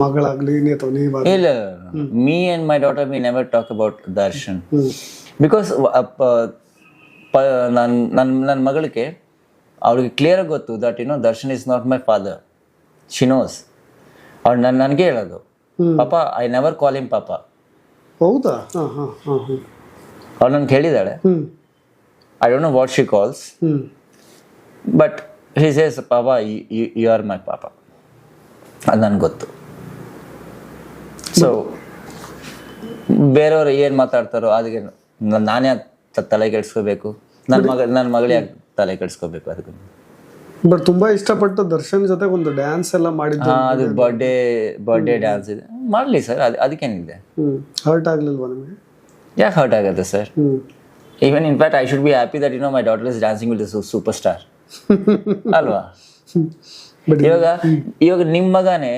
ಮಗಳಾಗ್ಲಿ ಅಥವಾ ನೀವಾಗ ಇಲ್ಲ, me and my daughter we never talk about darshan because ನನ್ನ ಮಗಳಿಗೆ ಅವಳಿಗೆ ಕ್ಲಿಯರ್ ಗೊತ್ತು that Darshan is not my father. She nose. ಅವ್ಳು ನನಗೆ ಹೇಳೋದು, ಪಾಪ ಐ ನೆವರ್ ಕಾಲ್ ಹಿಮ್ ಪಾಪ. ಹೌದಾ? ಅವ್ಳು ನನ್ಗೆ ಹೇಳಿದಾಳೆ, I don't know what she calls, but he says papa you are my papa. ಅದು ನನ್ಗೆ ಗೊತ್ತು. ಸೊ ಬೇರೆಯವರು ಏನು ಮಾತಾಡ್ತಾರೋ ಅದಕ್ಕೆ ನಾನೇ ಯಾಕೆ ತಲೆ ಕೆಡಿಸ್ಕೋಬೇಕು? ನನ್ನ ಮಗಳು ಯಾಕೆ ತಲೆ ಕೆಡಿಸ್ಕೋಬೇಕು ಅದಕ್ಕೆ? ಬಟ್ ತುಂಬಾ ಇಷ್ಟಪಟ್ಟು ದರ್ಶನ್ ಜೊತೆ ಒಂದು ಡ್ಯಾನ್ಸ್ ಎಲ್ಲ ಮಾಡಿದ್ದು. ಅದು ಬರ್ಡೇ ಡ್ಯಾನ್ಸ್ ಇದೆ, ಮಾಡಲಿ ಸರ್, ಅದಕ್ಕೇನಿದೆ. ಹರ್ಟ್ ಆಗ್ಲಿಲ್ವಾ ನಿಮಗೆ? ಯಾಕೆ ಹರ್ಟ್ ಆಗುತ್ತೆ sir? Even in fact I should be happy that my daughter is dancing with super star ಅಲ್ವಾ? ಇವಾಗ ನಿಮ್ಮ ಮಗನೇ